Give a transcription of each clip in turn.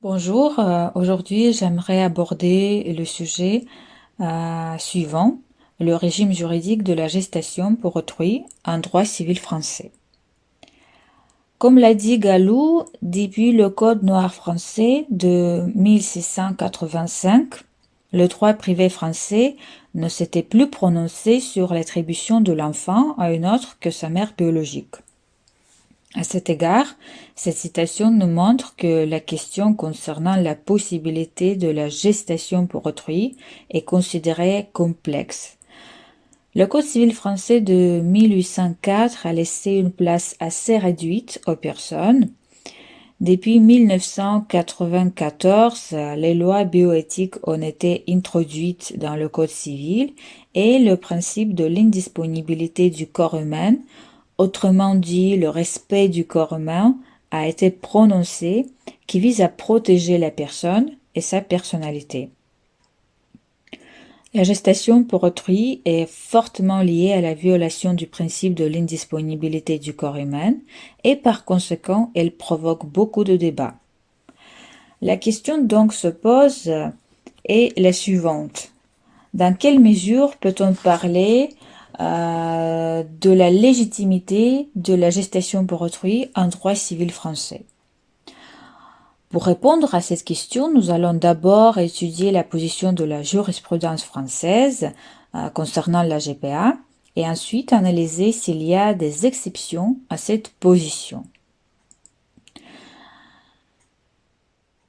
Bonjour, aujourd'hui j'aimerais aborder le sujet suivant, le régime juridique de la gestation pour autrui en droit civil français. Comme l'a dit Gallou, depuis le Code noir français de 1685, le droit privé français ne s'était plus prononcé sur l'attribution de l'enfant à une autre que sa mère biologique. À cet égard, cette citation nous montre que la question concernant la possibilité de la gestation pour autrui est considérée complexe. Le Code civil français de 1804 a laissé une place assez réduite aux personnes. Depuis 1994, les lois bioéthiques ont été introduites dans le Code civil et le principe de l'indisponibilité du corps humain, autrement dit le respect du corps humain, a été prononcé, qui vise à protéger la personne et sa personnalité. La gestation pour autrui est fortement liée à la violation du principe de l'indisponibilité du corps humain et par conséquent, elle provoque beaucoup de débats. La question donc se pose est la suivante. Dans quelle mesure peut-on parler de la légitimité de la gestation pour autrui en droit civil français? Pour répondre à cette question, nous allons d'abord étudier la position de la jurisprudence française concernant la GPA et ensuite analyser s'il y a des exceptions à cette position.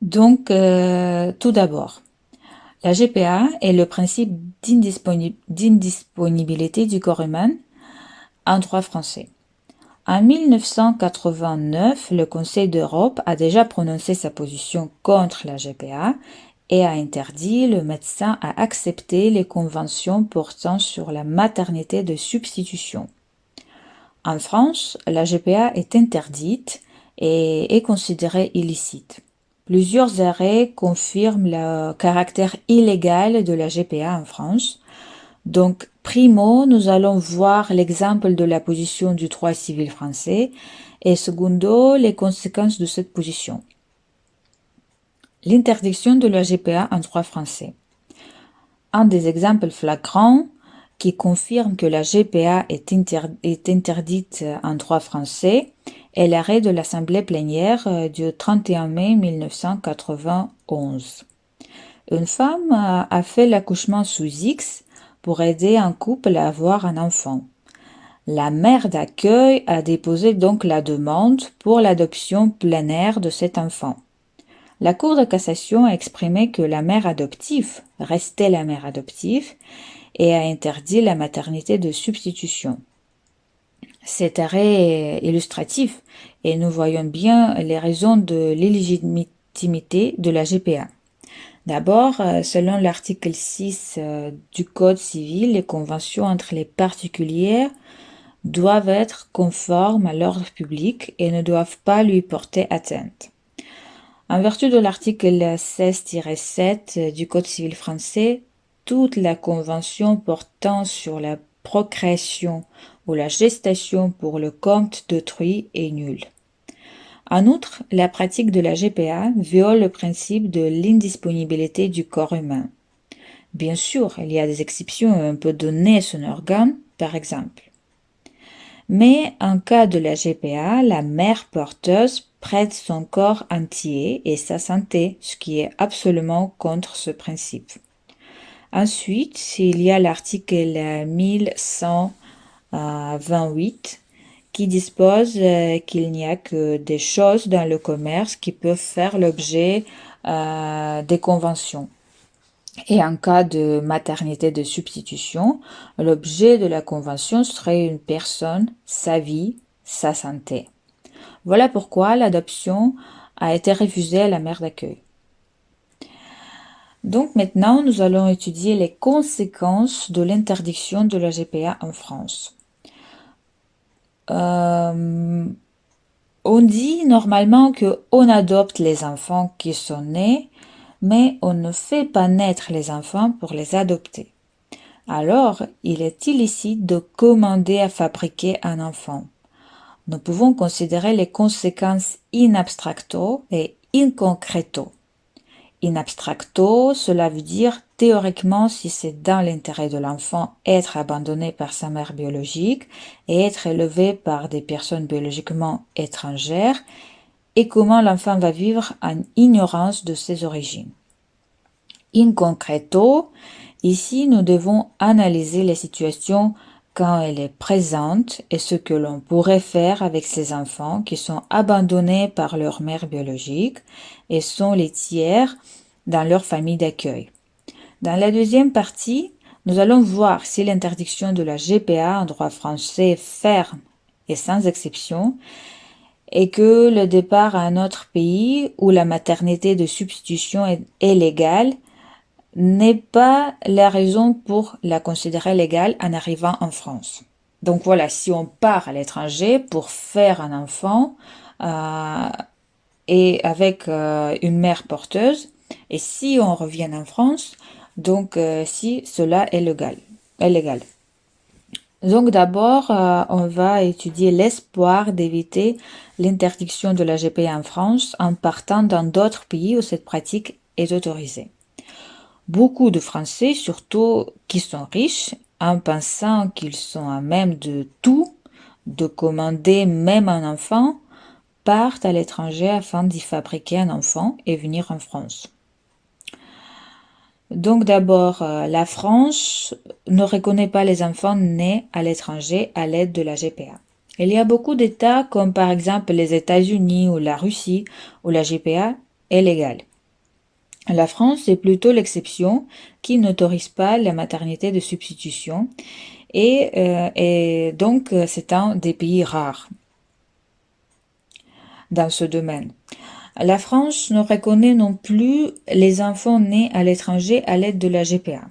Donc, tout d'abord, la GPA est le principe d'indisponibilité du corps humain en droit français. En 1989, le Conseil d'Europe a déjà prononcé sa position contre la GPA et a interdit le médecin à accepter les conventions portant sur la maternité de substitution. En France, la GPA est interdite et est considérée illicite. Plusieurs arrêts confirment le caractère illégal de la GPA en France. Donc, primo, nous allons voir l'exemple de la position du droit civil français et secondo, les conséquences de cette position. L'interdiction de la GPA en droit français. Un des exemples flagrants qui confirme que la GPA est interdite en droit français est l'arrêt de l'Assemblée plénière du 31 mai 1991. Une femme a fait l'accouchement sous X pour aider un couple à avoir un enfant. La mère d'accueil a déposé donc la demande pour l'adoption pleinaire de cet enfant. La Cour de cassation a exprimé que la mère adoptive restait la mère adoptive et a interdit la maternité de substitution. Cet arrêt est illustratif et nous voyons bien les raisons de l'illégitimité de la GPA. D'abord, selon l'article 6 du Code civil, les conventions entre les particuliers doivent être conformes à l'ordre public et ne doivent pas lui porter atteinte. En vertu de l'article 16-7 du Code civil français, toute la convention portant sur la procréation ou la gestation pour le compte d'autrui est nulle. En outre, la pratique de la GPA viole le principe de l'indisponibilité du corps humain. Bien sûr, il y a des exceptions, on peut donner son organe, par exemple. Mais en cas de la GPA, la mère porteuse prête son corps entier et sa santé, ce qui est absolument contre ce principe. Ensuite, il y a l'article 1128 qui dispose qu'il n'y a que des choses dans le commerce qui peuvent faire l'objet des conventions. Et en cas de maternité de substitution, l'objet de la convention serait une personne, sa vie, sa santé. Voilà pourquoi l'adoption a été refusée à la mère d'accueil. Donc maintenant, nous allons étudier les conséquences de l'interdiction de la GPA en France. On dit normalement qu'on adopte les enfants qui sont nés, mais on ne fait pas naître les enfants pour les adopter. Alors, il est illicite de commander à fabriquer un enfant. Nous pouvons considérer les conséquences in abstracto et in concreto In abstracto, cela veut dire théoriquement si c'est dans l'intérêt de l'enfant être abandonné par sa mère biologique et être élevé par des personnes biologiquement étrangères et comment l'enfant va vivre en ignorance de ses origines. In concreto, ici nous devons analyser la situation quand elle est présente et ce que l'on pourrait faire avec ces enfants qui sont abandonnés par leur mère biologique et sont les tiers dans leur famille d'accueil. Dans la deuxième partie, nous allons voir si l'interdiction de la GPA en droit français est ferme et sans exception et que le départ à un autre pays où la maternité de substitution est légale n'est pas la raison pour la considérer légale en arrivant en France. Donc voilà, si on part à l'étranger pour faire un enfant et avec une mère porteuse, et si on revient en France, donc si cela est légal. Donc d'abord, on va étudier l'espoir d'éviter l'interdiction de la GPA en France en partant dans d'autres pays où cette pratique est autorisée. Beaucoup de Français, surtout qui sont riches, en pensant qu'ils sont à même de tout, de commander même un enfant, partent à l'étranger afin d'y fabriquer un enfant et venir en France. Donc d'abord, la France ne reconnaît pas les enfants nés à l'étranger à l'aide de la GPA. Il y a beaucoup d'États comme par exemple les États-Unis ou la Russie où la GPA est légale. La France est plutôt l'exception qui n'autorise pas la maternité de substitution et donc c'est un des pays rares dans ce domaine. La France ne reconnaît non plus les enfants nés à l'étranger à l'aide de la GPA.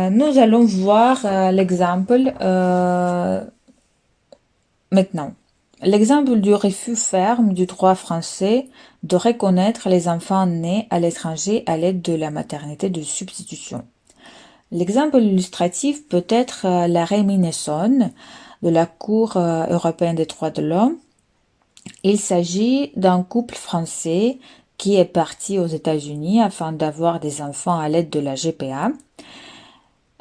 Nous allons voir l'exemple maintenant. L'exemple du refus ferme du droit français de reconnaître les enfants nés à l'étranger à l'aide de la maternité de substitution. L'exemple illustratif peut être l'arrêt Minnesota de la Cour européenne des droits de l'homme. Il s'agit d'un couple français qui est parti aux États-Unis afin d'avoir des enfants à l'aide de la GPA.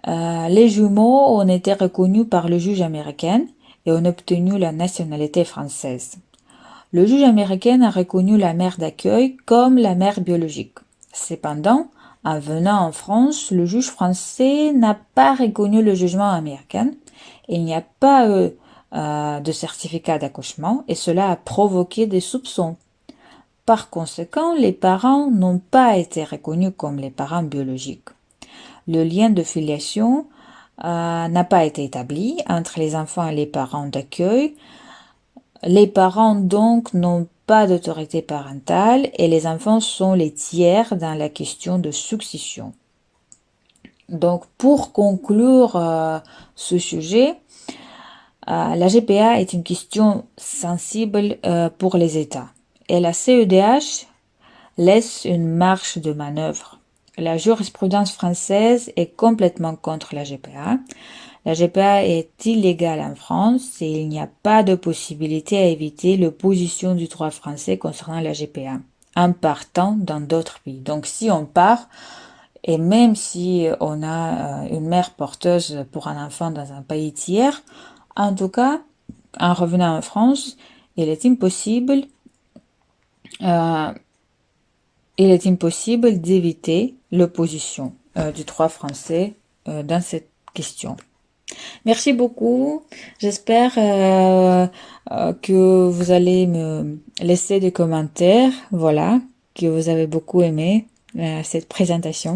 Les jumeaux ont été reconnus par le juge américain et ont obtenu la nationalité française. Le juge américain a reconnu la mère d'accueil comme la mère biologique. Cependant, en venant en France, le juge français n'a pas reconnu le jugement américain. Il n'y a pas de certificat d'accouchement et cela a provoqué des soupçons. Par conséquent, les parents n'ont pas été reconnus comme les parents biologiques. Le lien de filiation n'a pas été établi entre les enfants et les parents d'accueil. Les parents donc n'ont pas d'autorité parentale et les enfants sont les tiers dans la question de succession. Donc pour conclure ce sujet, la GPA est une question sensible pour les États et la CEDH laisse une marge de manœuvre. La jurisprudence française est complètement contre la GPA. La GPA est illégale en France et il n'y a pas de possibilité à éviter l'opposition du droit français concernant la GPA en partant dans d'autres pays. Donc si on part, et même si on a une mère porteuse pour un enfant dans un pays tiers, en tout cas, en revenant en France, il est impossible d'éviter l'opposition du droit français dans cette question. Merci beaucoup. J'espère que vous allez me laisser des commentaires. Voilà, que vous avez beaucoup aimé cette présentation.